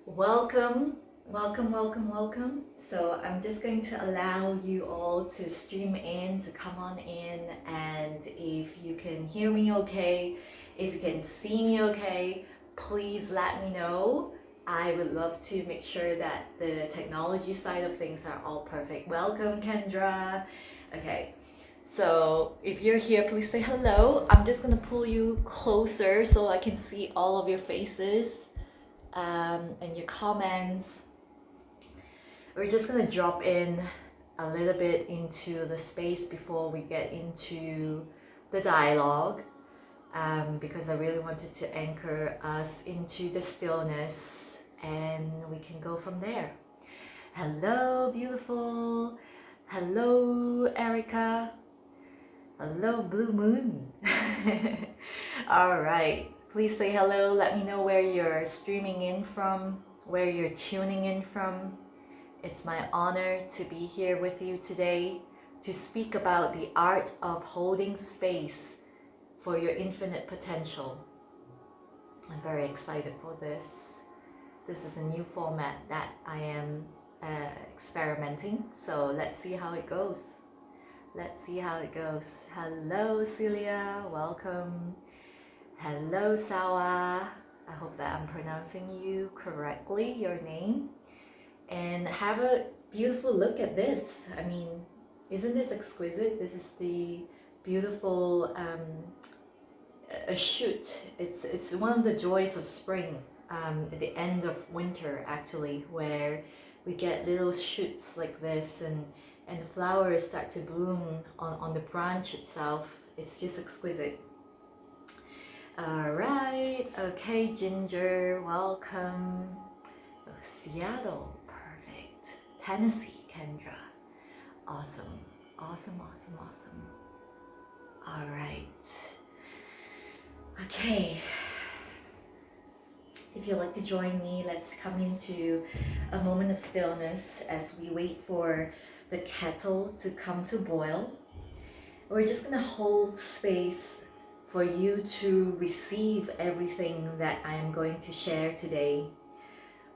Welcome, welcome. So I'm just going to allow you all to stream in, to come on in, and if you can hear me okay, if you can see me okay, please let me know. I would love to make sure that the technology side of things are all perfect. Welcome, Kendra. Okay, so if you're here, please say hello. I'm just gonna pull you closer so I can see all of your faces and your comments. We're just gonna drop in a little bit into the space before we get into the dialogue, because I really wanted to anchor us into the stillness and we can go from there. Hello, beautiful. Hello, Erica. Hello, Blue Moon. All right. Please say hello. Let me know where you're streaming in from, where you're tuning in from. It's my honor to be here with you today to speak about the art of holding space for your infinite potential. I'm very excited for this. This is a new format that I am experimenting, so let's see how it goes. Let's see how it goes. Hello, Celia. Welcome. Hello, Sawa. I hope that I'm pronouncing you correctly, your name. And have a beautiful look at this. I mean, isn't this exquisite? This is the beautiful a shoot. It's one of the joys of spring, at the end of winter actually, where we get little shoots like this and flowers start to bloom on the branch itself. It's just exquisite. All right, okay, Ginger, welcome. Oh, Seattle, perfect. Tennessee, Kendra, awesome. All right, okay. If you'd like to join me, let's come into a moment of stillness as we wait for the kettle to come to boil. We're just gonna hold space for you to receive everything that I am going to share today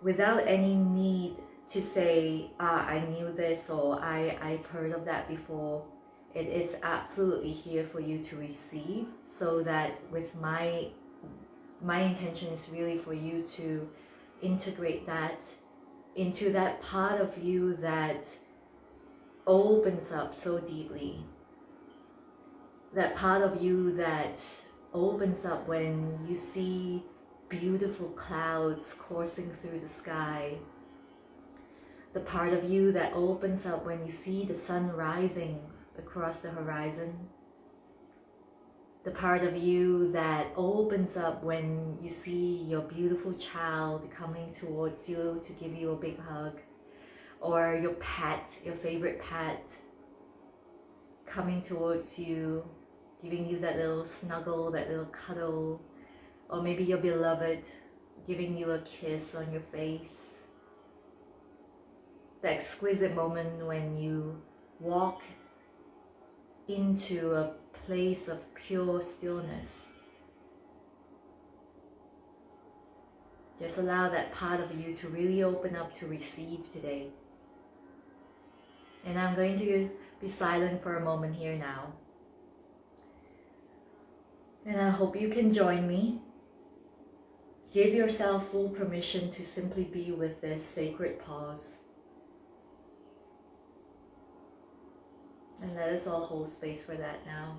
without any need to say, I knew this or I've heard of that before. It is absolutely here for you to receive, so that with my intention is really for you to integrate that into that part of you that opens up so deeply. That part of you that opens up when you see beautiful clouds coursing through the sky. The part of you that opens up when you see the sun rising across the horizon. The part of you that opens up when you see your beautiful child coming towards you to give you a big hug, or your pet, your favorite pet, coming towards you, giving you that little snuggle, that little cuddle, or maybe your beloved giving you a kiss on your face. The exquisite moment when you walk into a place of pure stillness. Just allow that part of you to really open up to receive today. And I'm going to be silent for a moment here now. And I hope you can join me. Give yourself full permission to simply be with this sacred pause. And let us all hold space for that now.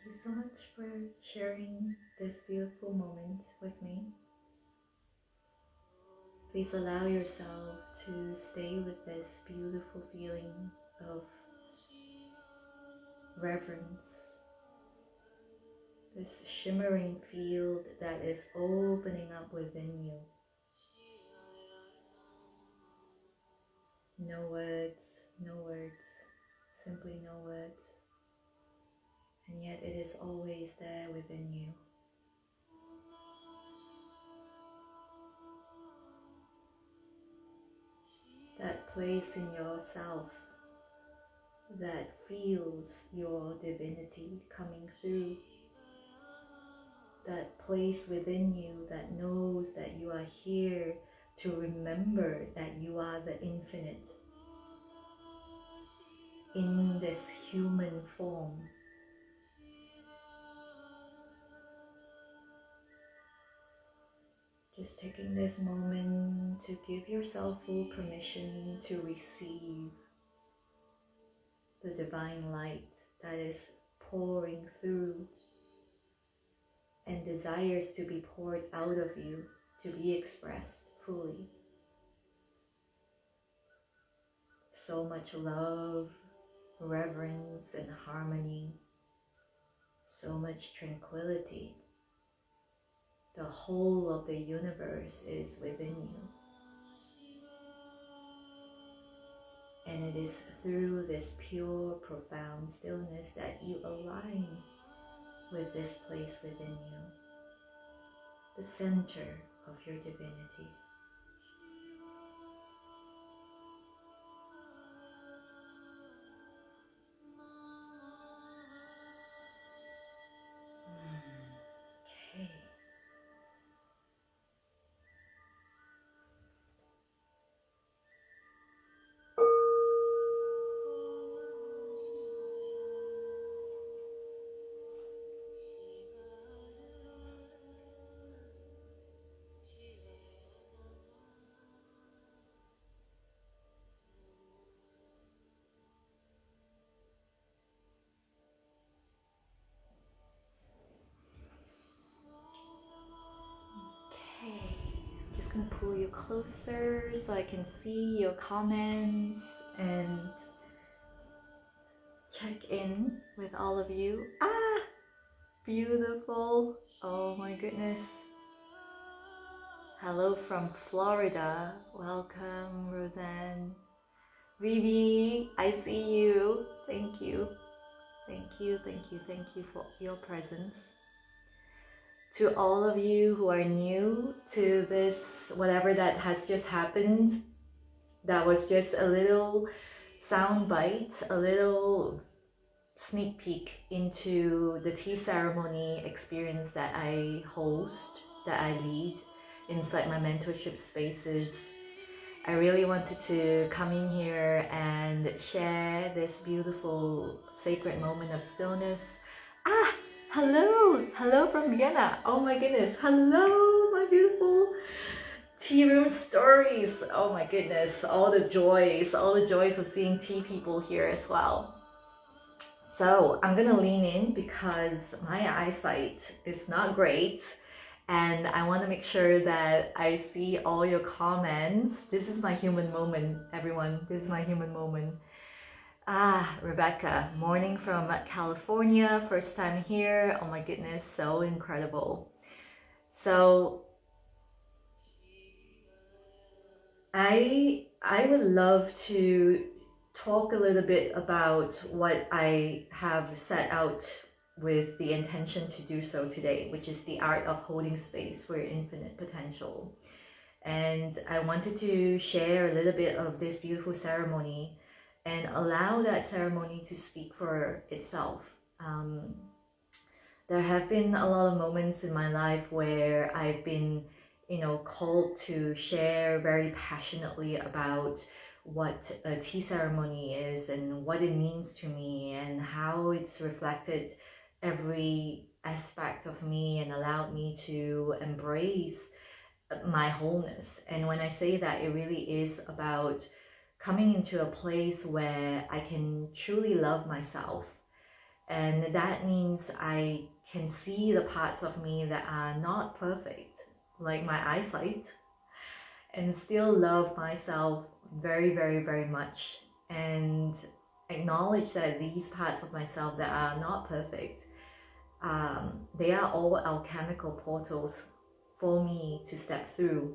you so much for sharing this beautiful moment with me. Please allow yourself to stay with this beautiful feeling of reverence, this shimmering field that is opening up within you. No words, simply no words. And yet it is always there within you. That place in yourself that feels your divinity coming through. That place within you that knows that you are here to remember that you are the infinite in this human form. Just taking this moment to give yourself full permission to receive the divine light that is pouring through and desires to be poured out of you, to be expressed fully. So much love, reverence, and harmony, so much tranquility. The whole of the universe is within you. And it is through this pure, profound stillness that you align with this place within you, the center of your divinity. Okay. Okay, I'm just gonna pull you closer so I can see your comments and check in with all of you. Ah, beautiful. Oh my goodness. Hello from Florida. Welcome, Roseanne. Vivi, I see you. Thank you. Thank you, thank you, thank you for your presence. To all of you who are new to this, whatever that has just happened, that was just a little sound bite, a little sneak peek into the tea ceremony experience that I host, that I lead inside my mentorship spaces. I really wanted to come in here and share this beautiful sacred moment of stillness. Ah, hello from Vienna. Oh my goodness, hello my beautiful tea room stories. Oh my goodness, all the joys of seeing tea people here as well. So I'm gonna lean in because my eyesight is not great. And I want to make sure that I see all your comments. This is my human moment, everyone. This is my human moment. Ah, Rebecca, morning from California, first time here. Oh my goodness, so incredible. So I would love to talk a little bit about what I have set out with the intention to do so today, which is the art of holding space for your infinite potential. And I wanted to share a little bit of this beautiful ceremony and allow that ceremony to speak for itself. There have been a lot of moments in my life where I've been, called to share very passionately about what a tea ceremony is and what it means to me and how it's reflected every aspect of me and allowed me to embrace my wholeness. And when I say that, it really is about coming into a place where I can truly love myself And that means I can see the parts of me that are not perfect, like my eyesight, and still love myself very, very, very much, and acknowledge that these parts of myself that are not perfect, they are all alchemical portals for me to step through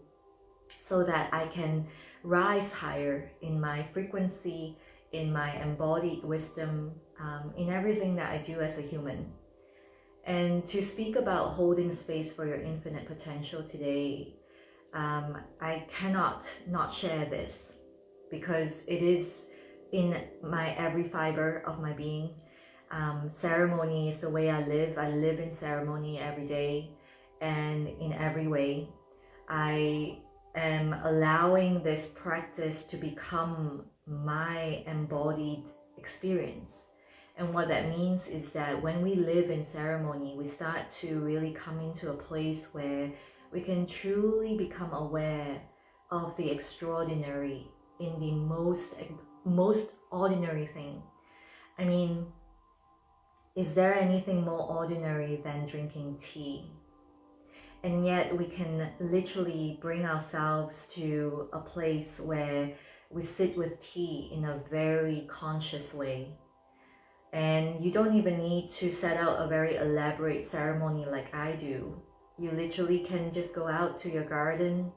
so that I can rise higher in my frequency, in my embodied wisdom, in everything that I do as a human. And to speak about holding space for your infinite potential today, I cannot not share this because it is in my every fiber of my being. Ceremony is the way I live. I live in ceremony every day, and in every way I am allowing this practice to become my embodied experience. And what that means is that when we live in ceremony, we start to really come into a place where we can truly become aware of the extraordinary in the most ordinary thing. I mean, is there anything more ordinary than drinking tea? And yet we can literally bring ourselves to a place where we sit with tea in a very conscious way. And you don't even need to set out a very elaborate ceremony like I do. You literally can just go out to your garden,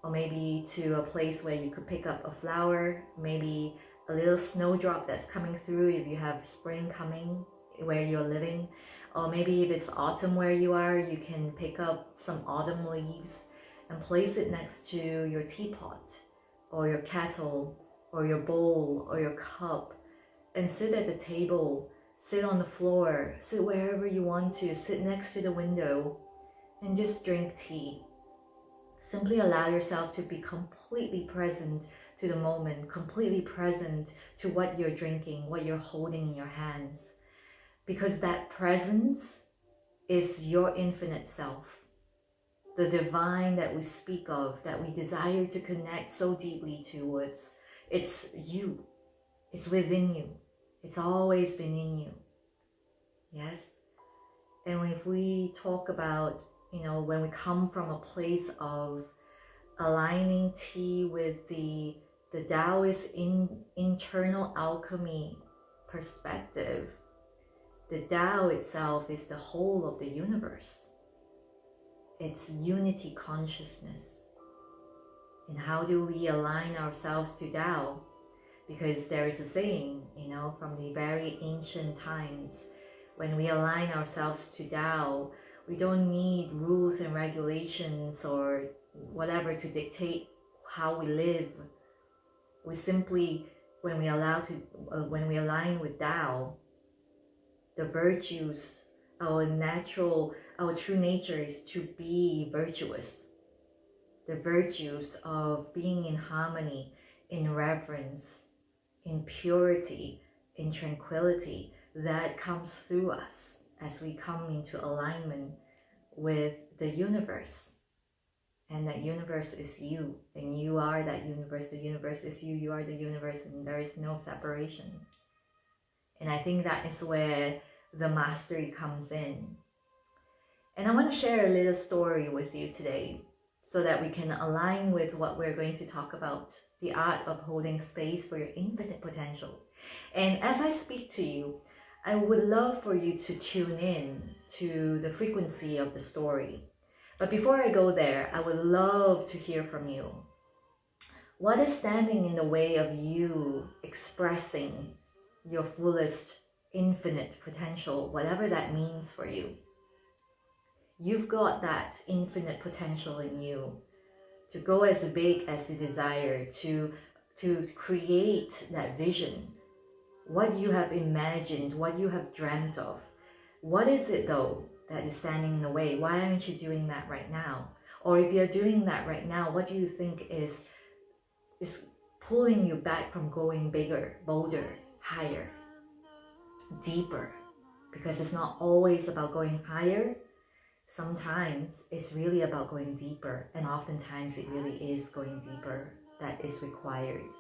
or maybe to a place where you could pick up a flower, maybe a little snowdrop that's coming through if you have spring coming where you're living. Or maybe if it's autumn where you are, you can pick up some autumn leaves and place it next to your teapot or your kettle or your bowl or your cup, and sit at the table, sit on the floor, sit wherever you want to, sit next to the window and just drink tea. Simply allow yourself to be completely present to the moment, completely present to what you're drinking, what you're holding in your hands. Because that presence is your infinite self, the divine that we speak of, that we desire to connect so deeply towards. It's you, it's within you, it's always been in you. Yes? And if we talk about, when we come from a place of aligning tea with the Taoist internal alchemy perspective, the Tao itself is the whole of the universe. It's unity consciousness. And how do we align ourselves to Tao? Because there is a saying, from the very ancient times, when we align ourselves to Tao, we don't need rules and regulations or whatever to dictate how we live. We simply, when we align with Tao, the virtues, our true nature is to be virtuous. The virtues of being in harmony, in reverence, in purity, in tranquility, that comes through us as we come into alignment with the universe. And that universe is you, and you are that universe. The universe is you, you are the universe, and there is no separation. And I think that is where the mastery comes in. And I want to share a little story with you today so that we can align with what we're going to talk about, the art of holding space for your infinite potential. And as I speak to you, I would love for you to tune in to the frequency of the story. But before I go there, I would love to hear from you. What is standing in the way of you expressing your fullest infinite potential, whatever that means for you? You've got that infinite potential in you to go as big as the desire, to create that vision, what you have imagined, what you have dreamt of. What is it though that is standing in the way? Why aren't you doing that right now? Or if you're doing that right now, what do you think is pulling you back from going bigger, bolder, higher, deeper? Because it's not always about going higher. Sometimes it's really about going deeper, and oftentimes it really is going deeper that is required.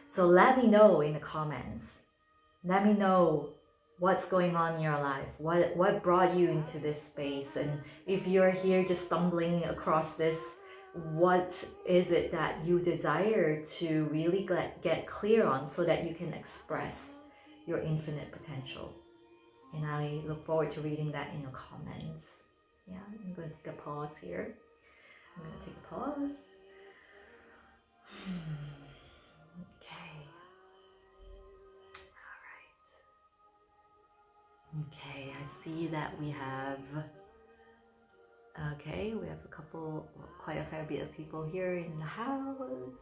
So let me know in the comments. Let me know what's going on in your life, what brought you into this space, and if you're here just stumbling across this, what is it that you desire to really get clear on so that you can express your infinite potential. And I look forward to reading that in your comments. Yeah, I'm going to take a pause here. I'm going to take a pause. Okay. All right. Okay, I see that we have a couple, quite a fair bit of people here in the house.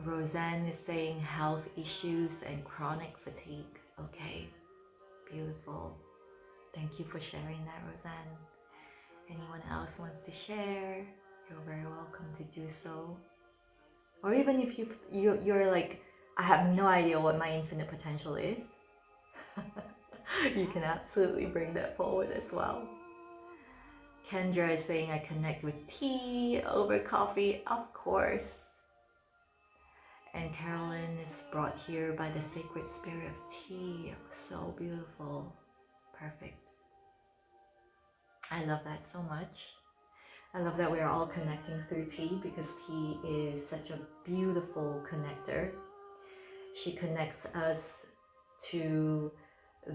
Roseanne is saying health issues and chronic fatigue. Okay, beautiful. Thank you for sharing that, Roseanne. Anyone else wants to share, you're very welcome to do so. Or even if you're like, I have no idea what my infinite potential is, you can absolutely bring that forward as well. Kendra is saying I connect with tea over coffee, of course. And Carolyn is brought here by the sacred spirit of tea. So beautiful. Perfect. I love that so much. I love that we're all connecting through tea, because tea is such a beautiful connector. She connects us to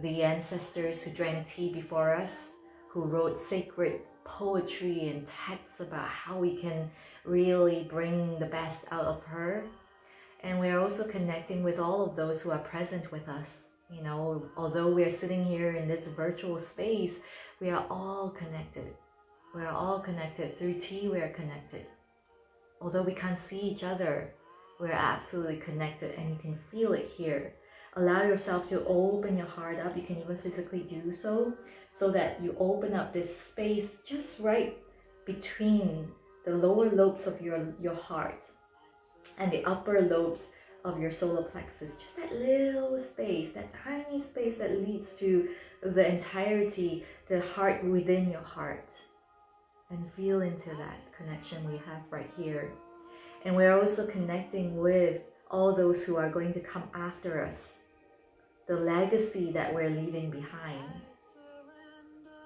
the ancestors who drank tea before us, who wrote sacred poetry and texts about how we can really bring the best out of her. And we are also connecting with all of those who are present with us. You know, although we are sitting here in this virtual space, we are all connected. We are all connected. Through tea, we are connected. Although we can't see each other, we're absolutely connected, and you can feel it here. Allow yourself to open your heart up. You can even physically do so that you open up this space just right between the lower lobes of your heart and the upper lobes of your solar plexus. Just that little space, that tiny space that leads to the entirety, the heart within your heart. And feel into that connection we have right here. And we're also connecting with all those who are going to come after us, the legacy that we're leaving behind.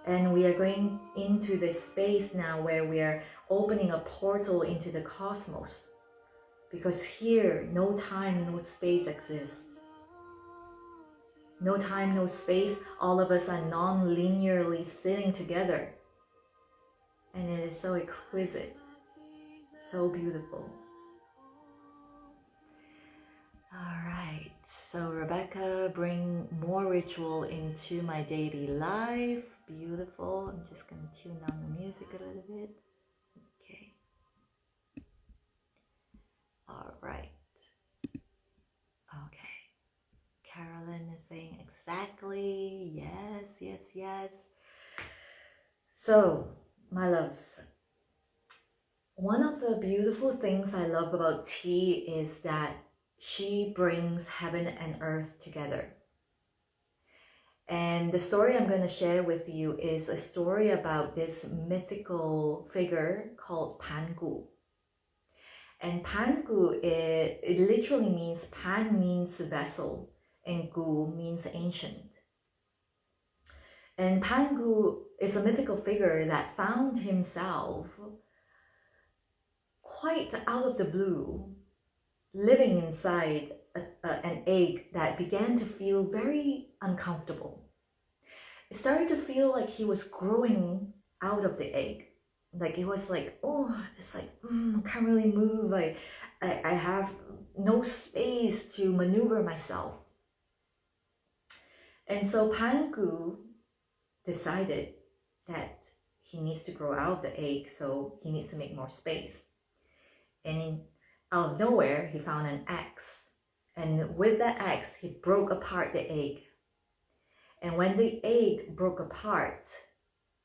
And we are going into this space now where we are opening a portal into the cosmos, because here no time, no space exists. No time, no space. All of us are non-linearly sitting together. And it is so exquisite, so beautiful. All right, so Rebecca, bring more ritual into my daily life. Beautiful. I'm just going to tune down the music a little bit. Okay. All right. Okay. Carolyn is saying exactly. Yes, yes, yes. So, my loves, one of the beautiful things I love about tea is that she brings heaven and earth together. And the story I'm going to share with you is a story about this mythical figure called Pangu. And Pangu, it literally means, Pan means vessel, and Gu means ancient. And Pangu is a mythical figure that found himself quite out of the blue, living inside an egg that began to feel very uncomfortable. It started to feel like he was growing out of the egg. Like it was like, oh, it's like, can't really move. I have no space to maneuver myself. And so Pangu decided that he needs to grow out of the egg, so he needs to make more space. And out of nowhere, he found an axe. And with that axe, he broke apart the egg. And when the egg broke apart,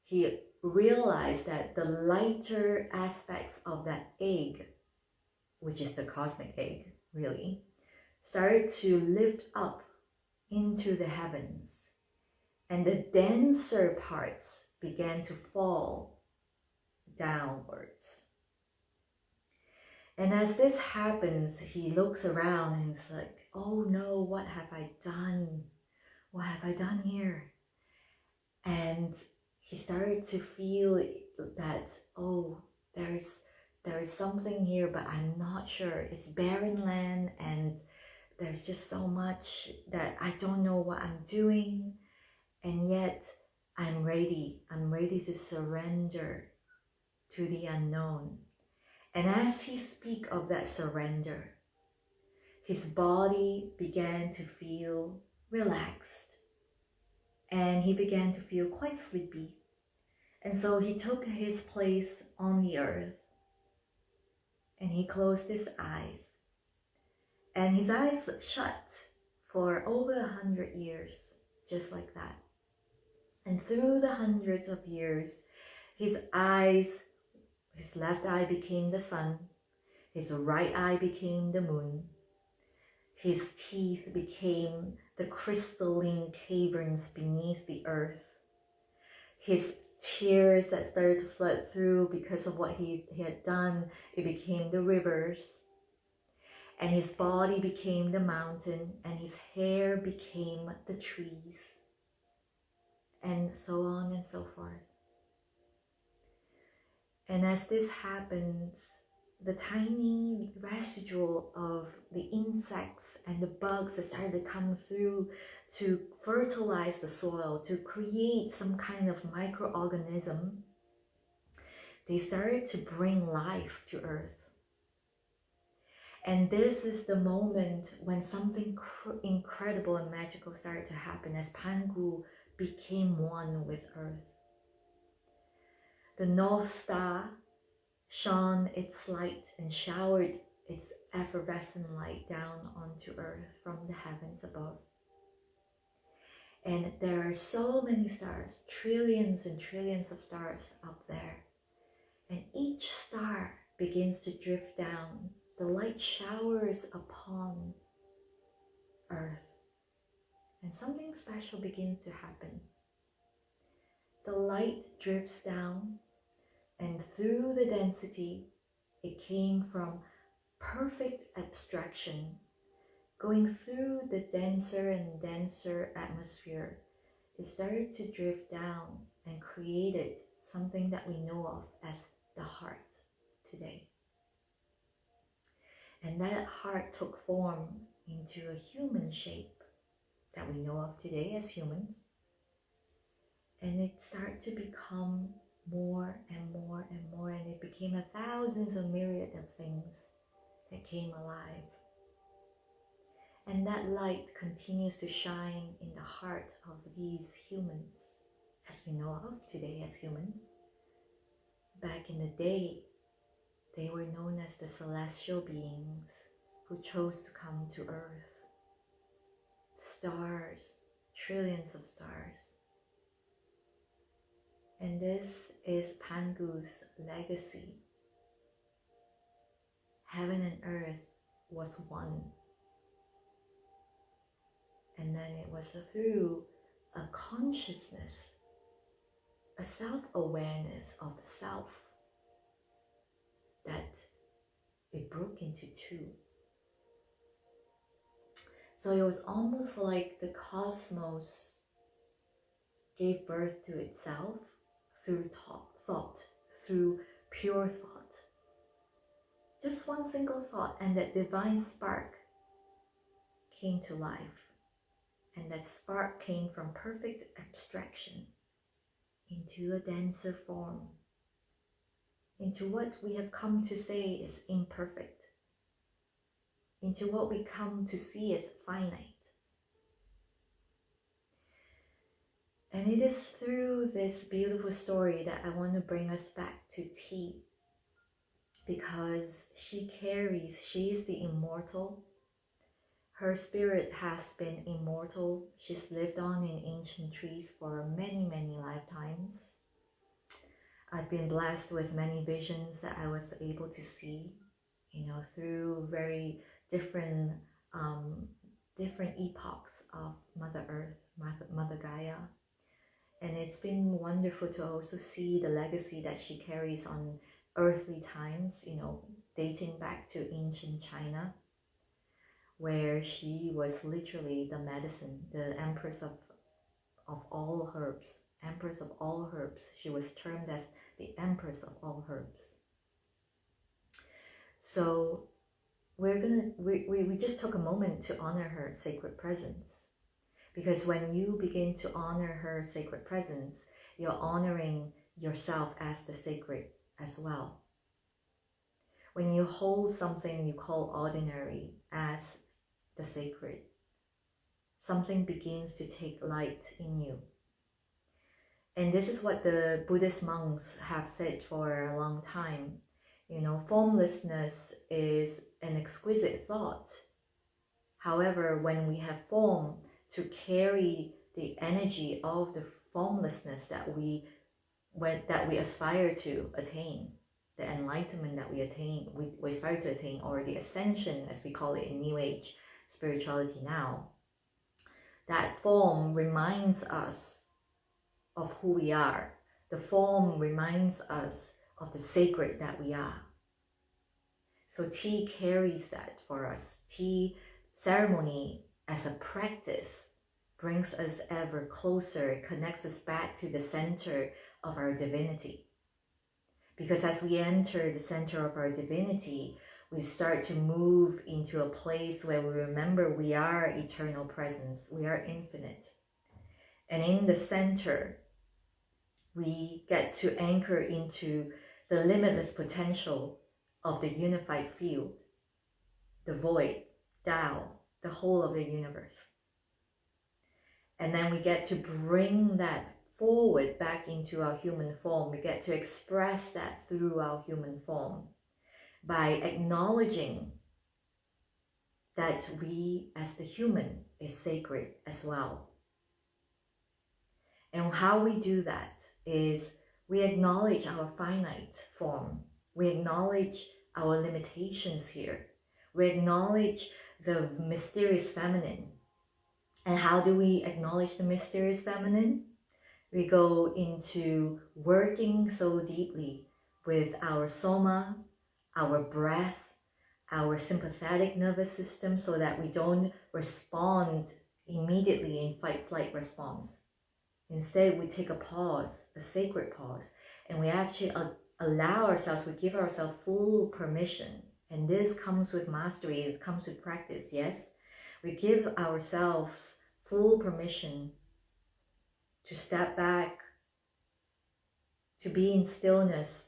he realized that the lighter aspects of that egg, which is the cosmic egg, really, started to lift up into the heavens. And the denser parts began to fall downwards. And as this happens, he looks around and he's like, oh no, what have I done? What have I done here? And he started to feel that, oh, there is something here, but I'm not sure. It's barren land, and there's just so much that I don't know what I'm doing. And yet I'm ready. I'm ready to surrender to the unknown. And as he speak of that surrender, his body began to feel relaxed, and he began to feel quite sleepy. And so he took his place on the earth, and he closed his eyes. And his eyes shut for over 100 years, just like that. And through the hundreds of years, his left eye became the sun, his right eye became the moon, his teeth became the crystalline caverns beneath the earth, his tears that started to flood through because of what he had done, it became the rivers, and his body became the mountain, and his hair became the trees, and so on and so forth. And as this happens, the tiny residual of the insects and the bugs that started to come through to fertilize the soil, to create some kind of microorganism, they started to bring life to earth. And this is the moment when something incredible and magical started to happen as Pangu became one with earth. The North Star shone its light and showered its effervescent light down onto earth from the heavens above. And there are so many stars, trillions and trillions of stars up there. And each star begins to drift down. The light showers upon earth. And something special begins to happen. The light drifts down, and through the density, it came from perfect abstraction, going through the denser and denser atmosphere. It started to drift down and created something that we know of as the heart today. And that heart took form into a human shape that we know of today as humans. And it started to become more and more and more, and it became a thousands of myriad of things that came alive. And that light continues to shine in the heart of these humans, as we know of today as humans. Back in the day, they were known as the celestial beings who chose to come to earth. Stars, trillions of stars. And this is Pangu's legacy. Heaven and earth was one. And then it was through a consciousness, a self-awareness of self, that it broke into two. So it was almost like the cosmos gave birth to itself through thought, through pure thought. Just one single thought, and that divine spark came to life. And that spark came from perfect abstraction into a denser form, into what we have come to say is imperfect, into what we come to see as finite. And it is through this beautiful story that I want to bring us back to Ti, because she is the immortal. Her spirit has been immortal. She's lived on in ancient trees for many, many lifetimes. I've been blessed with many visions that I was able to see, through very different epochs of Mother Earth, Mother Gaia. And it's been wonderful to also see the legacy that she carries on earthly times, dating back to ancient China, where she was literally the medicine, the empress of all herbs, empress of all herbs. She was termed as the empress of all herbs. So we just took a moment to honor her sacred presence. Because when you begin to honor her sacred presence, you're honoring yourself as the sacred as well. When you hold something you call ordinary as the sacred, something begins to take light in you. And this is what the Buddhist monks have said for a long time. You know, formlessness is an exquisite thought. However, when we have form to carry the energy of the formlessness that we aspire to attain, the enlightenment that we aspire to attain, or the ascension as we call it in New Age spirituality now, that form reminds us of who we are. The form reminds us of the sacred that we are. So tea carries that for us. Tea ceremony as a practice brings us ever closer, connects us back to the center of our divinity. Because as we enter the center of our divinity, we start to move into a place where we remember we are eternal presence, we are infinite. And in the center, we get to anchor into the limitless potential of the unified field, the void, Tao, the whole of the universe. And then we get to bring that forward back into our human form. We get to express that through our human form by acknowledging that we as the human is sacred as well. And how we do that is we acknowledge our finite form. We acknowledge our limitations here. We acknowledge the mysterious feminine. And how do we acknowledge the mysterious feminine? We go into working so deeply with our soma, our breath, our sympathetic nervous system, so that we don't respond immediately in fight-flight response. Instead, we take a pause, a sacred pause, and we actually allow ourselves, we give ourselves full permission. And this comes with mastery, it comes with practice, yes? We give ourselves full permission to step back, to be in stillness,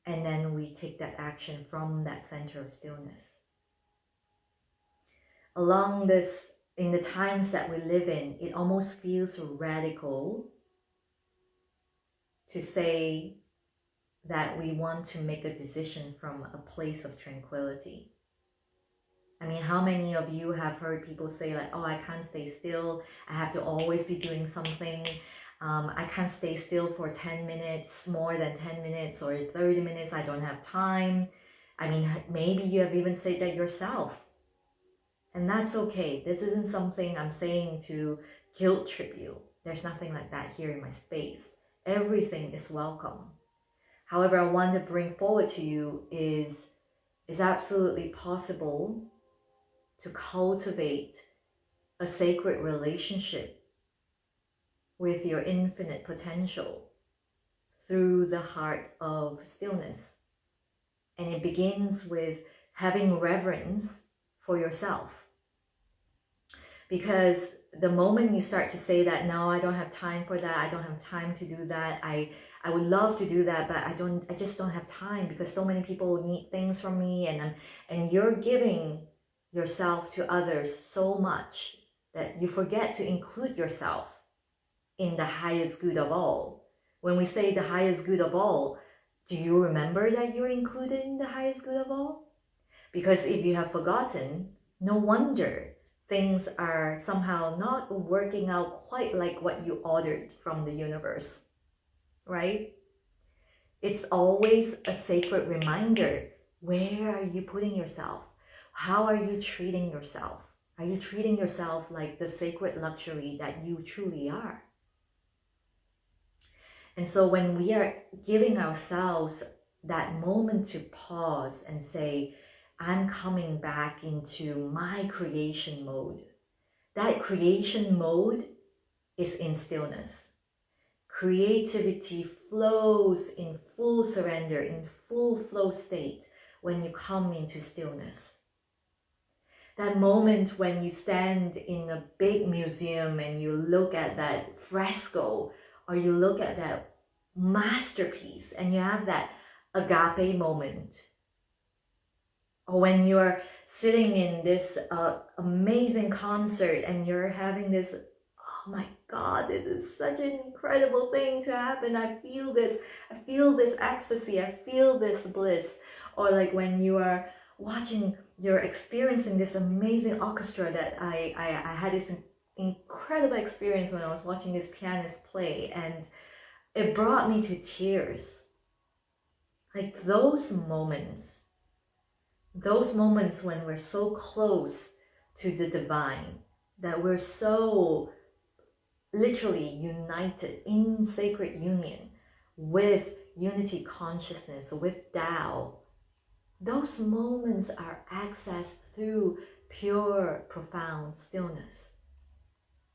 and then we take that action from that center of stillness. Along this, in the times that we live in, it almost feels radical to say that we want to make a decision from a place of tranquility. I mean, how many of you have heard people say like, oh, I can't stay still. I have to always be doing something. I can't stay still for 10 minutes, more than 10 minutes or 30 minutes. I don't have time. I mean, maybe you have even said that yourself. And that's okay. This isn't something I'm saying to guilt trip you. There's nothing like that here in my space. Everything is welcome. However, I want to bring forward to you is absolutely possible to cultivate a sacred relationship with your infinite potential through the heart of stillness. And it begins with having reverence for yourself. Because the moment you start to say that, no, I don't have time for that, I don't have time to do that, I would love to do that, but I just don't have time because so many people need things from me, and you're giving yourself to others so much that you forget to include yourself in the highest good of all. When we say the highest good of all, do you remember that you're included in the highest good of all? Because if you have forgotten, no wonder things are somehow not working out quite like what you ordered from the universe, right? It's always a sacred reminder. Where are you putting yourself? How are you treating yourself? Are you treating yourself like the sacred luxury that you truly are? And so when we are giving ourselves that moment to pause and say, I'm coming back into my creation mode. That creation mode is in stillness. Creativity flows in full surrender, in full flow state when you come into stillness. That moment when you stand in a big museum and you look at that fresco, or you look at that masterpiece and you have that agape moment. Or when you're sitting in this amazing concert and you're having this, oh my God, it is such an incredible thing to happen. I feel this ecstasy, I feel this bliss. Or like when you are watching, you're experiencing this amazing orchestra that I had this incredible experience when I was watching this pianist play, and it brought me to tears. Like those moments when we're so close to the divine, that we're so literally united in sacred union with unity consciousness, with Tao, those moments are accessed through pure, profound stillness.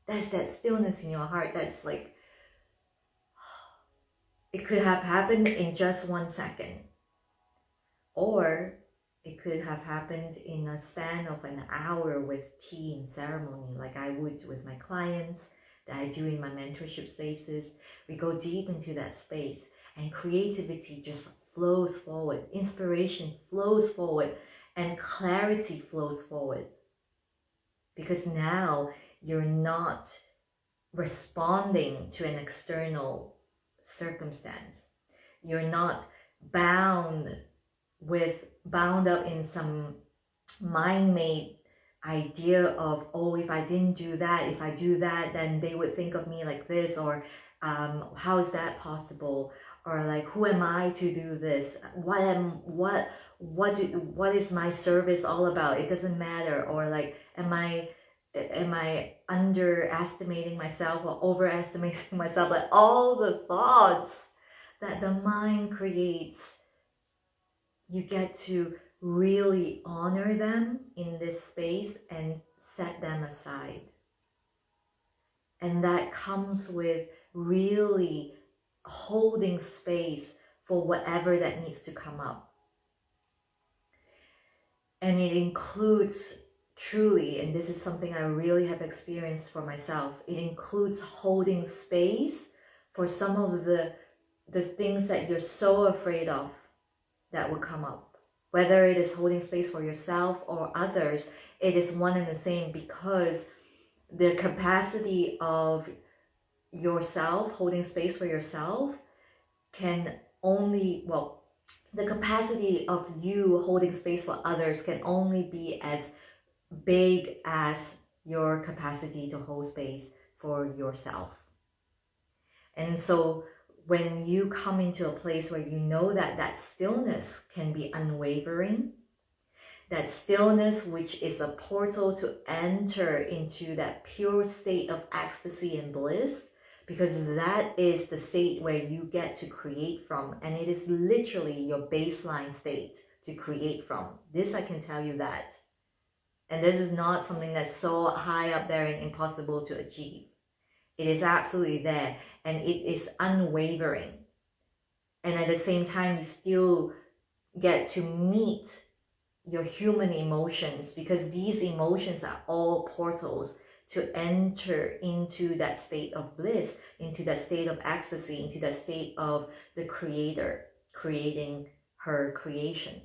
There's that stillness in your heart that's like, it could have happened in just 1 second, or it could have happened in a span of an hour with tea and ceremony, like I would with my clients, that I do in my mentorship spaces. We go deep into that space and creativity just flows forward. Inspiration flows forward and clarity flows forward. Because now you're not responding to an external circumstance. You're not bound up in some mind-made idea of, oh, if I didn't do that, if I do that, then they would think of me like this, or how is that possible, or like, who am I to do this, what is my service all about, it doesn't matter, or like, am I underestimating myself or overestimating myself, like all the thoughts that the mind creates. You get to really honor them in this space and set them aside. And that comes with really holding space for whatever that needs to come up. And it includes truly, and this is something I really have experienced for myself, it includes holding space for some of the things that you're so afraid of that will come up. Whether it is holding space for yourself or others, it is one and the same, because the capacity of yourself, holding space for yourself, can only, well, the capacity of you holding space for others can only be as big as your capacity to hold space for yourself. And so when you come into a place where you know that that stillness can be unwavering, that stillness which is a portal to enter into that pure state of ecstasy and bliss, because that is the state where you get to create from, and it is literally your baseline state to create from. This I can tell you that. And this is not something that's so high up there and impossible to achieve. It is absolutely there, and it is unwavering. And at the same time, you still get to meet your human emotions, because these emotions are all portals to enter into that state of bliss, into that state of ecstasy, into that state of the creator creating her creation.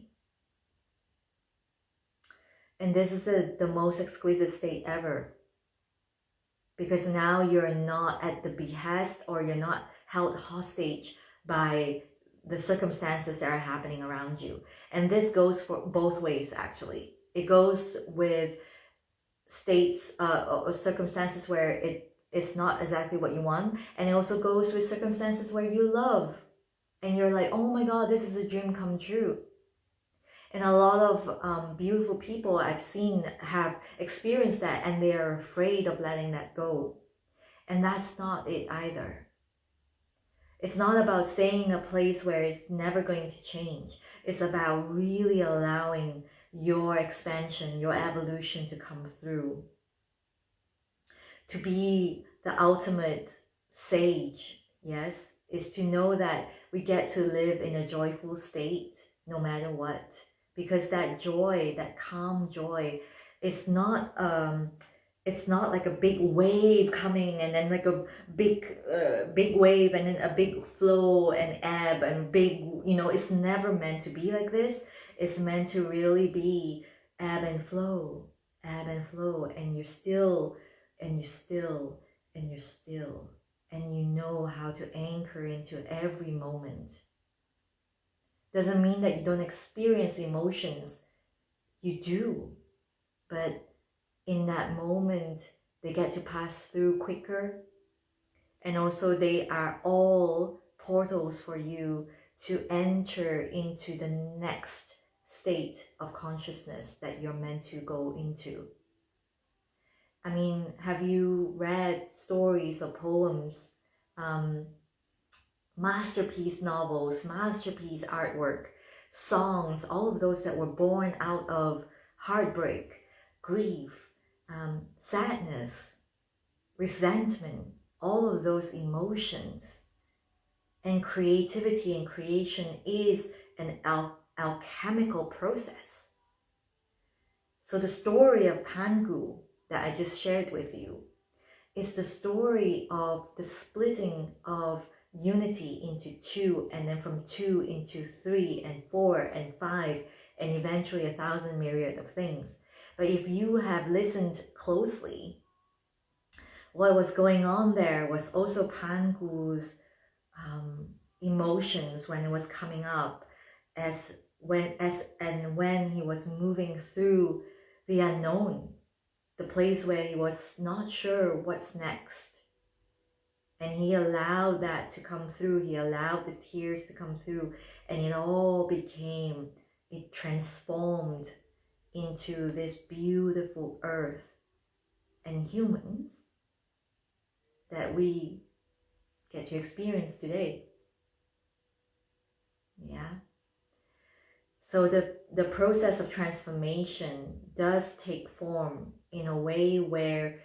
And this is the most exquisite state ever. Because now you're not at the behest, or you're not held hostage by the circumstances that are happening around you. And this goes for both ways, actually. It goes with states or circumstances where it is not exactly what you want. And it also goes with circumstances where you love. And you're like, oh my God, this is a dream come true. And a lot of beautiful people I've seen have experienced that, and they are afraid of letting that go. And that's not it either. It's not about staying in a place where it's never going to change. It's about really allowing your expansion, your evolution to come through. To be the ultimate sage, yes, is to know that we get to live in a joyful state no matter what. Because that joy, that calm joy, is not it's not like a big wave coming and then like a big wave and then a big flow and ebb and big, it's never meant to be like this. It's meant to really be ebb and flow, and you're still, and you're still, and you're still, and you know how to anchor into every moment. Doesn't mean that you don't experience emotions. You do, but in that moment, they get to pass through quicker. And also they are all portals for you to enter into the next state of consciousness that you're meant to go into. I mean, have you read stories or poems, masterpiece novels, masterpiece artwork, songs, all of those that were born out of heartbreak, grief, sadness, resentment, all of those emotions. And creativity and creation is an alchemical process. So the story of Pangu that I just shared with you is the story of the splitting of unity into two, and then from two into three and four and five, and eventually 1,000 myriad of things. But if you have listened closely, what was going on there was also Pangu's emotions when it was coming up, when he was moving through the unknown, the place where he was not sure what's next. And he allowed that to come through. He allowed the tears to come through, and it transformed into this beautiful earth and humans that we get to experience today. Yeah. So the process of transformation does take form in a way where,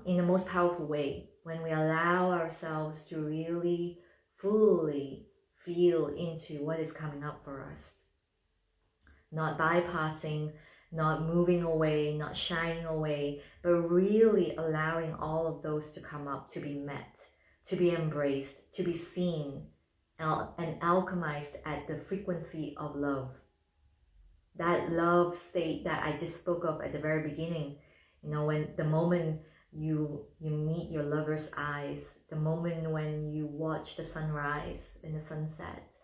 in the most powerful way, when we allow ourselves to really fully feel into what is coming up for us. Not bypassing, not moving away, not shying away, but really allowing all of those to come up, to be met, to be embraced, to be seen, and alchemized at the frequency of love. That love state that I just spoke of at the very beginning, when the moment you meet your lover's eyes, the moment when you watch the sunrise and the sunset,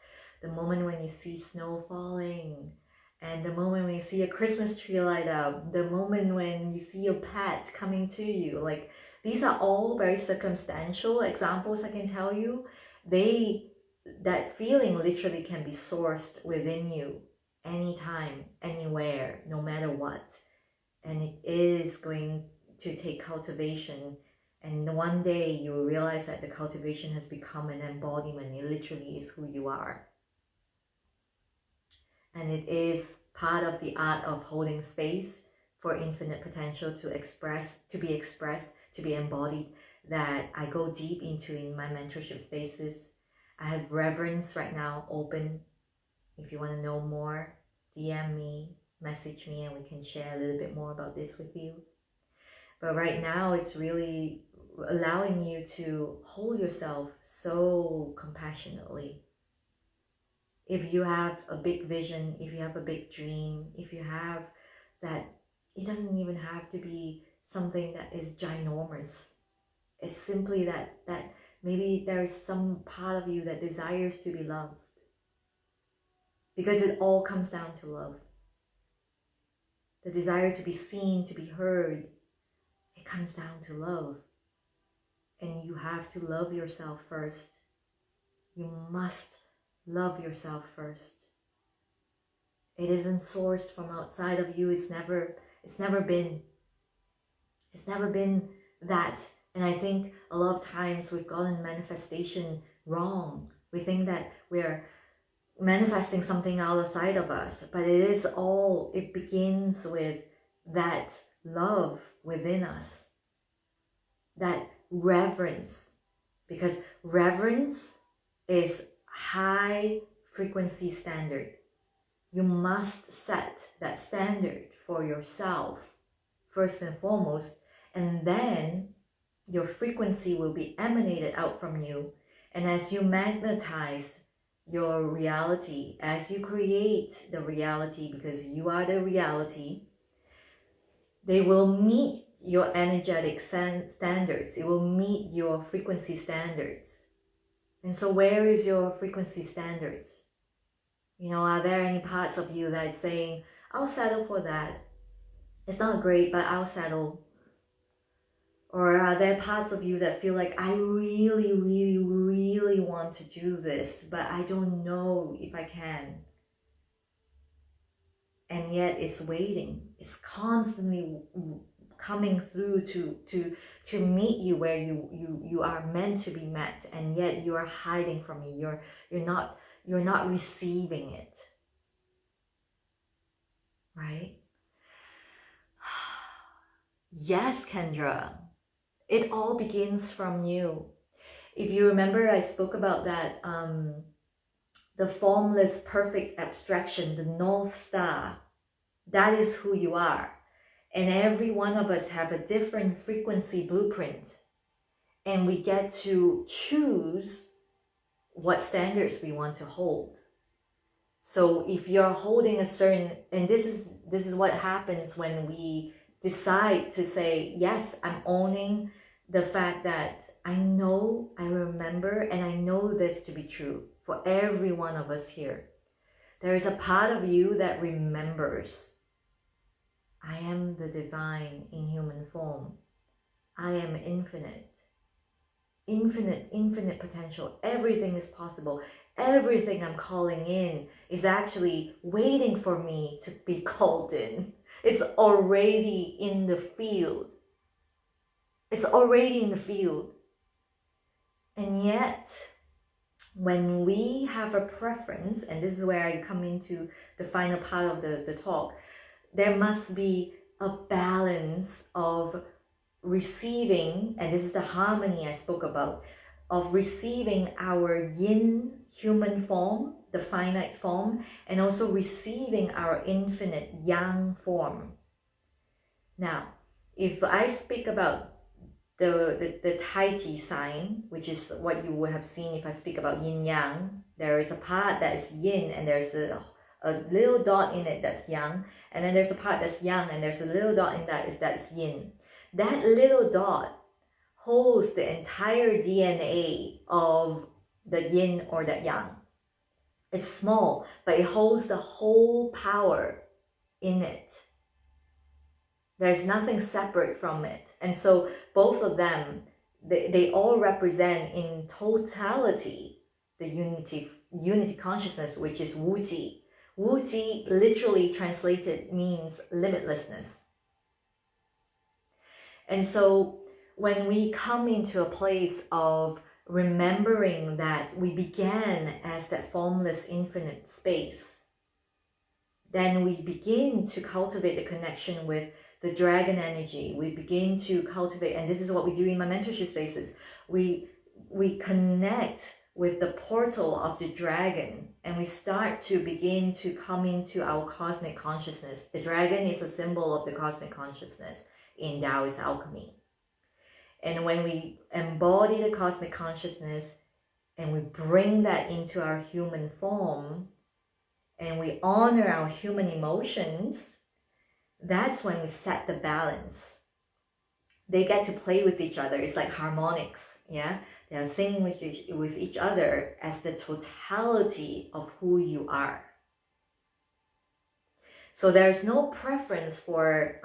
the moment when you see snow falling, and the moment when you see a Christmas tree light up, the moment when you see your pet coming to you, like, these are all very circumstantial examples. I can tell you, that feeling literally can be sourced within you anytime, anywhere, no matter what. And it is going to take cultivation. And one day you will realize that the cultivation has become an embodiment. It literally is who you are. And it is part of the art of holding space for infinite potential to be expressed, to be embodied, that I go deep into in my mentorship spaces. I have Reverence right now open. If you want to know more, DM me, message me, and we can share a little bit more about this with you. But right now, it's really allowing you to hold yourself so compassionately. If you have a big vision, if you have a big dream, if you have that, it doesn't even have to be something that is ginormous. It's simply that maybe there's some part of you that desires to be loved. Because it all comes down to love. The desire to be seen, to be heard, it comes down to love. And you have to love yourself first. You must love yourself first. It isn't sourced from outside of you. It's never been that. And I think a lot of times we've gotten manifestation wrong. We think that we're manifesting something outside of us, but it begins with that love within us, that reverence, because reverence is high frequency standard. You must set that standard for yourself first and foremost, and then your frequency will be emanated out from you. And as you magnetize your reality, as you create the reality, because you are the reality, they will meet your energetic standards. It will meet your frequency standards. And so where is your frequency standards? You know, are there any parts of you that is saying, I'll settle for that. It's not great, but I'll settle. Or are there parts of you that feel like, I really, really, really want to do this, but I don't know if I can. And yet it's waiting. It's constantly coming through to meet you where you are meant to be met, and yet you are hiding from it. You're not receiving it. Right? Yes, Kendra. It all begins from you. If you remember, I spoke about that, the formless perfect abstraction, the North Star. That is who you are. And every one of us have a different frequency blueprint. And we get to choose what standards we want to hold. So if you're holding a certain, and this is what happens when we decide to say, yes, I'm owning the fact that I know, I remember, and I know this to be true for every one of us here. There is a part of you that remembers, I am the divine in human form. I am infinite. Infinite potential. Everything is possible. Everything I'm calling in is actually waiting for me to be called in. It's already in the field. It's already in the field. And yet, when we have a preference, and this is where I come into the final part of the talk, there must be a balance of receiving, and this is the harmony I spoke about, of receiving our yin human form, the finite form, and also receiving our infinite yang form. Now, if I speak about the Tai Chi sign, which is what you would have seen if I speak about yin yang, there is a part that is yin and there's a little dot in it that's yang, and then there's a part that's yang and there's a little dot in that's yin. That little dot holds the entire DNA of the yin or the yang. It's small, but it holds the whole power in it. There's nothing separate from it. And so both of them, they all represent in totality the unity consciousness, which is Wu Ji. Wu Ji literally translated means limitlessness. And so when we come into a place of remembering that we began as that formless infinite space, then we begin to cultivate the connection with the dragon energy. We begin to cultivate, and this is what we do in my mentorship spaces. We connect with the portal of the dragon, and we start to begin to come into our cosmic consciousness. The dragon is a symbol of the cosmic consciousness in Taoist alchemy. And when we embody the cosmic consciousness and we bring that into our human form and we honor our human emotions, that's when we set the balance. They get to play with each other. It's like harmonics, yeah? They're singing with each other as the totality of who you are. So there's no preference for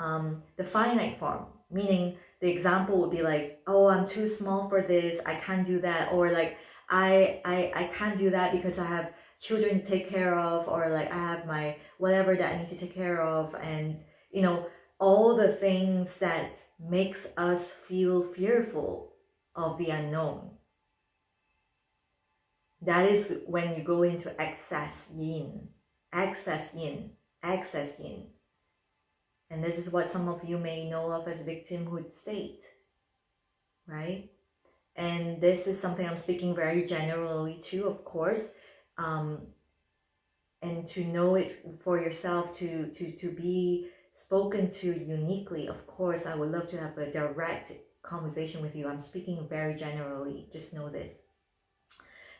the finite form, meaning the example would be like, oh, I'm too small for this, I can't do that, or like, I can't do that because I have children to take care of, or like I have my whatever that I need to take care of, and you know, all the things that makes us feel fearful of the unknown. That is when you go into excess yin, excess yin, excess yin. And this is what some of you may know of as victimhood state, right? And this is something I'm speaking very generally too, of course. And to know it for yourself, to be spoken to uniquely, of course, I would love to have a direct conversation with you. I'm speaking very generally, just know this.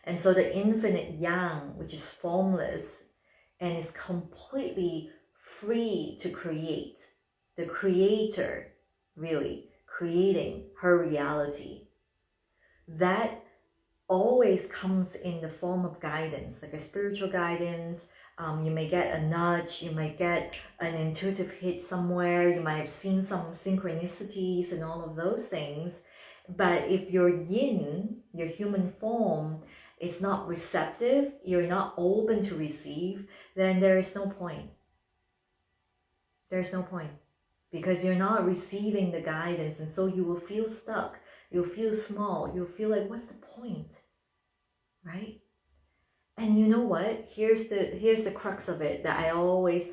And so the infinite yang, which is formless and is completely free to create, the creator really creating her reality, that always comes in the form of guidance, like a spiritual guidance. You may get a nudge, you might get an intuitive hit somewhere, you might have seen some synchronicities and all of those things. But if your yin, your human form, is not receptive, you're not open to receive, then there is no point. There's no point, because you're not receiving the guidance, and so you will feel stuck. You'll feel small. You'll feel like, what's the point, right? And you know what? Here's the crux of it that I always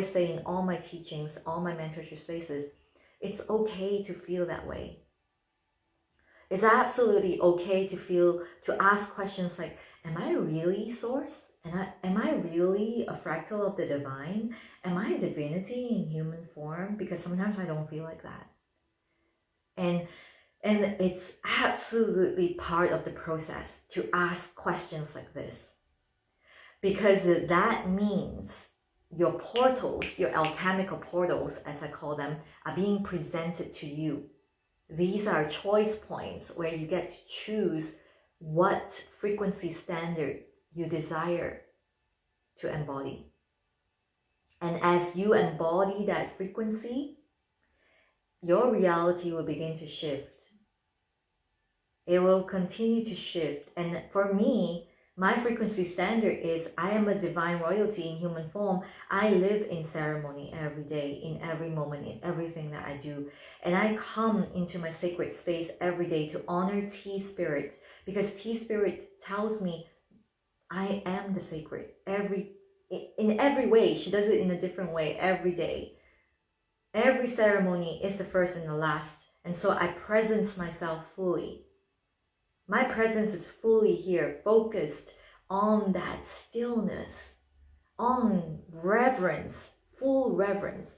say in all my teachings, all my mentorship spaces. It's okay to feel that way. It's absolutely okay to ask questions like, am I really source? Am I really a fractal of the divine? Am I a divinity in human form? Because sometimes I don't feel like that. And it's absolutely part of the process to ask questions like this, because that means your portals, your alchemical portals, as I call them, are being presented to you. These are choice points where you get to choose what frequency standard you desire to embody. And as you embody that frequency, your reality will begin to shift. It will continue to shift. And for me, my frequency standard is I am a divine royalty in human form. I live in ceremony every day, in every moment, in everything that I do. And I come into my sacred space every day to honor T-Spirit, because T-Spirit tells me I am the sacred. In every way. She does it in a different way every day. Every ceremony is the first and the last. And so I presence myself fully. My presence is fully here, focused on that stillness, on reverence, full reverence,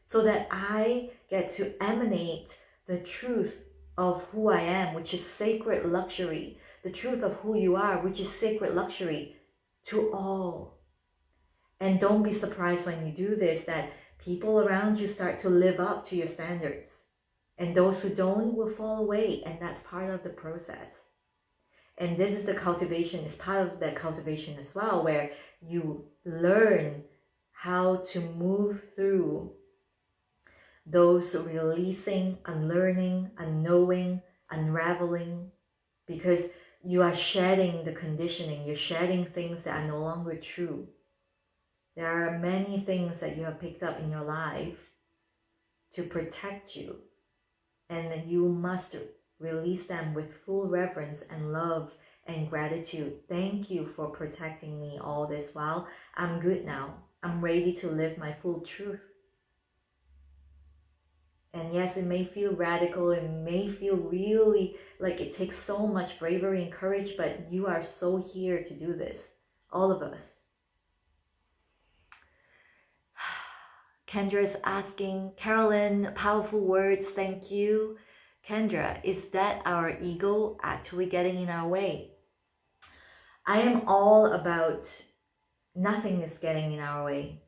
so that I get to emanate the truth of who I am, which is sacred luxury, the truth of who you are, which is sacred luxury, to all. And don't be surprised when you do this that people around you start to live up to your standards. And those who don't will fall away, and that's part of the process. And this is the cultivation, it's part of the cultivation as well, where you learn how to move through those releasing, unlearning, unknowing, unraveling, because you are shedding the conditioning, you're shedding things that are no longer true. There are many things that you have picked up in your life to protect you, and you must release them with full reverence and love and gratitude. Thank you for protecting me all this while. I'm good now. I'm ready to live my full truth. And yes, it may feel radical. It may feel really like it takes so much bravery and courage, but you are so here to do this. All of us. Kendra's asking, Carolyn, powerful words, thank you. Kendra, is that our ego actually getting in our way? I am all about nothingness getting in our way.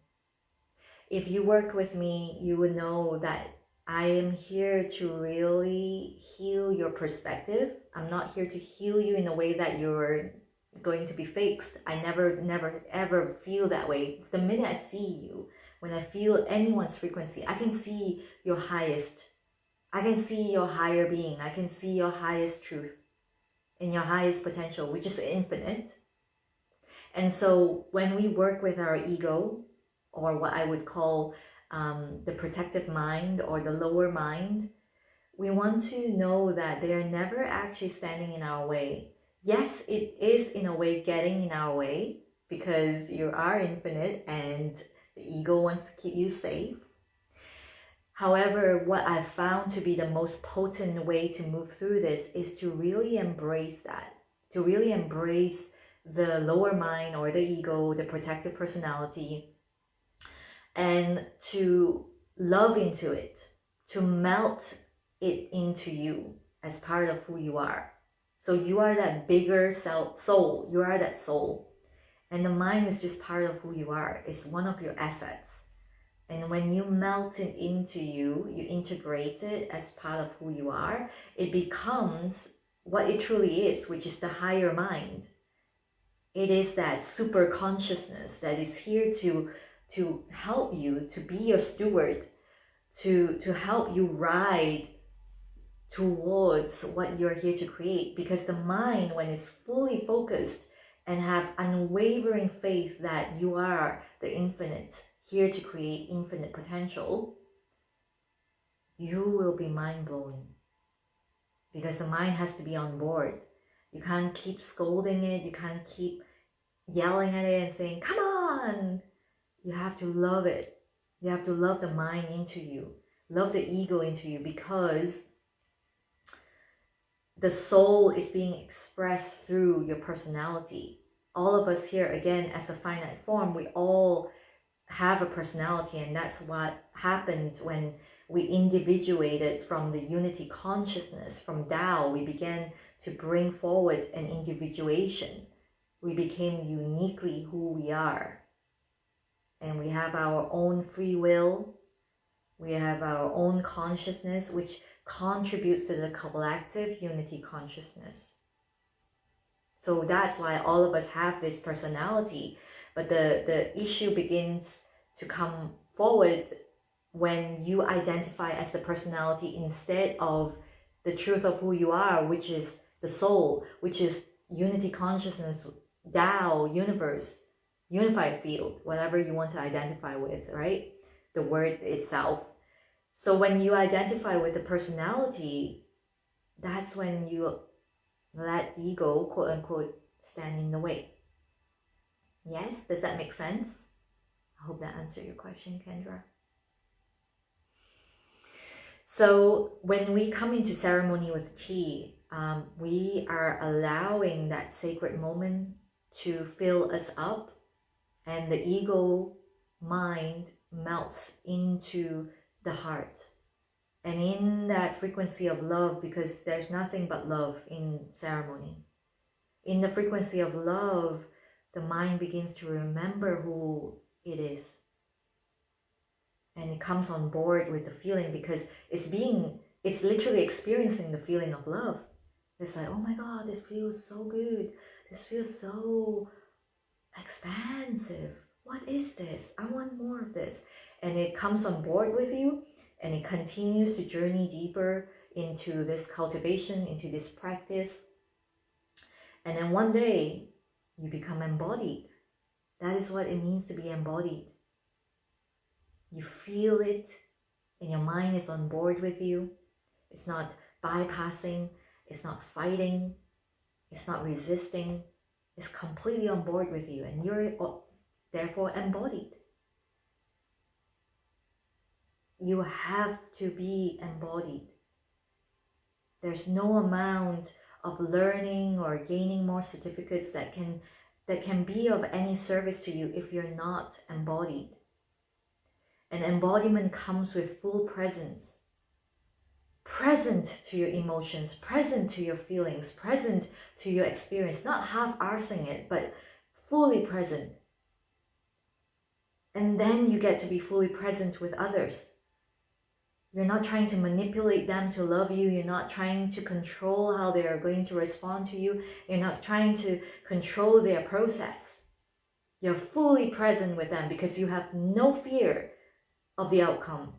If you work with me, you will know that I am here to really heal your perspective. I'm not here to heal you in a way that you're going to be fixed. I never, ever feel that way. The minute I see you, when I feel anyone's frequency, I can see your highest. I can see your higher being. I can see your highest truth and your highest potential, which is infinite. And so when we work with our ego, or what I would call the protective mind or the lower mind, we want to know that they are never actually standing in our way. Yes, it is in a way getting in our way because you are infinite and the ego wants to keep you safe. However, what I've found to be the most potent way to move through this is to really embrace that, to really embrace the lower mind or the ego, the protective personality, and to love into it, to melt it into you as part of who you are. So you are that bigger soul, you are that soul. And the mind is just part of who you are. It's one of your assets. And when you melt it into you, you integrate it as part of who you are, it becomes what it truly is, which is the higher mind. It is that super consciousness that is here to help you, to be your steward, to help you ride towards what you're here to create. Because the mind, when it's fully focused and have unwavering faith that you are the infinite, here to create infinite potential, you will be mind-blowing. Because the mind has to be on board. You can't keep scolding it, you can't keep yelling at it and saying, come on! You have to love it. You have to love the mind into you, love the ego into you, because the soul is being expressed through your personality. All of us here, again, as a finite form, we all have a personality, and that's what happened when we individuated from the unity consciousness, from Tao. We began to bring forward an individuation. We became uniquely who we are. And we have our own free will. We have our own consciousness, which contributes to the collective unity consciousness. So that's why all of us have this personality. But the issue begins to come forward when you identify as the personality instead of the truth of who you are, which is the soul, which is unity consciousness, Tao, universe, unified field, whatever you want to identify with, right? The word itself. So when you identify with the personality, that's when you let ego, quote unquote, stand in the way. Yes, does that make sense? I hope that answered your question, Kendra. So when we come into ceremony with tea, we are allowing that sacred moment to fill us up, and the ego mind melts into the heart. And in that frequency of love, because there's nothing but love in ceremony, in the frequency of love, the mind begins to remember who it is. And it comes on board with the feeling, because it's literally experiencing the feeling of love. It's like, oh my God, this feels so good. This feels so expansive. What is this? I want more of this. And it comes on board with you, and it continues to journey deeper into this cultivation, into this practice. And then one day, you become embodied. That is what it means to be embodied. You feel it, and your mind is on board with you. It's not bypassing, it's not fighting, it's not resisting. It's completely on board with you, and you're therefore embodied. You have to be embodied. There's no amount of learning or gaining more certificates that can be of any service to you if you're not embodied. And embodiment comes with full presence. Present to your emotions, present to your feelings, present to your experience, not half-arsing it, but fully present. And then you get to be fully present with others. You're not trying to manipulate them to love you. You're not trying to control how they are going to respond to you. You're not trying to control their process. You're fully present with them because you have no fear of the outcome.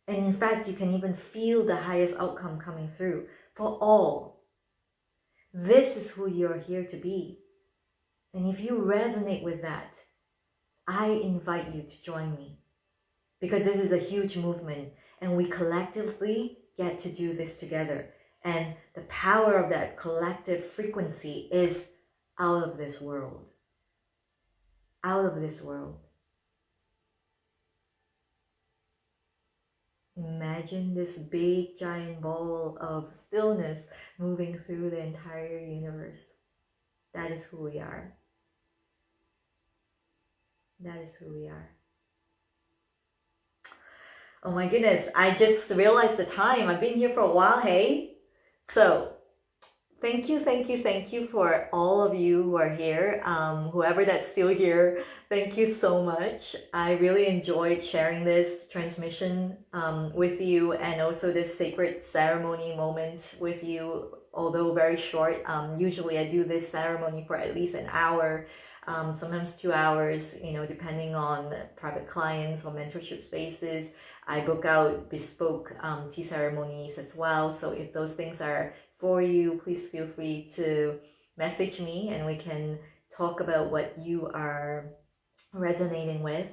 And in fact, you can even feel the highest outcome coming through for all. This is who you're here to be. And if you resonate with that, I invite you to join me, because this is a huge movement and we collectively get to do this together. And the power of that collective frequency is out of this world. Out of this world. Imagine this big giant ball of stillness moving through the entire universe. That is who we are. That is who we are. Oh my goodness, I just realized the time. I've been here for a while, hey? So, thank you for all of you who are here. Whoever that's still here, thank you so much. I really enjoyed sharing this transmission with you, and also this sacred ceremony moment with you, although very short. Usually I do this ceremony for at least an hour, sometimes 2 hours, depending on private clients or mentorship spaces. I book out bespoke tea ceremonies as well. So if those things are for you, please feel free to message me and we can talk about what you are resonating with.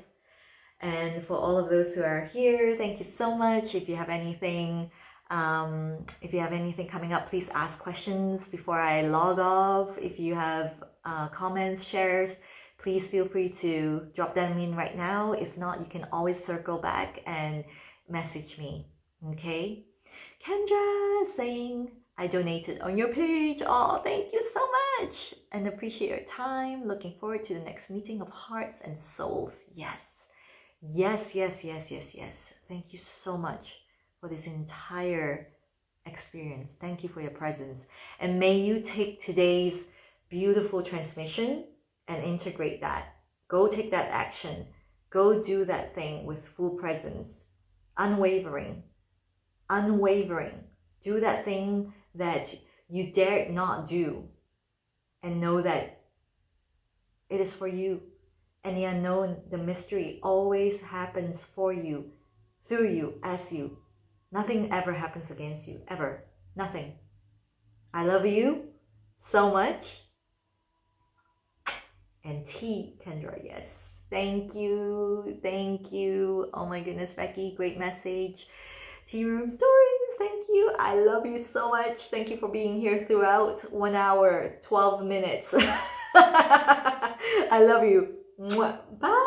And for all of those who are here, thank you so much. If you have anything coming up, please ask questions before I log off. If you have comments, shares, please feel free to drop them in right now. If not, you can always circle back and message me. Okay? Kendra saying, I donated on your page. Oh, thank you so much. And appreciate your time. Looking forward to the next meeting of hearts and souls. Yes. Yes. Thank you so much for this entire experience. Thank you for your presence. And may you take today's beautiful transmission and integrate that. Go take that action. Go do that thing with full presence. Unwavering. Do that thing that you dared not do, and know that it is for you. And the unknown, the mystery always happens for you, through you, as you. Nothing ever happens against you, ever. Nothing. I love you so much. And tea, Kendra, yes. Thank you. Oh my goodness, Becky, great message. Tea Room Stories, thank you. I love you so much. Thank you for being here throughout 1 hour, 12 minutes. I love you. Bye.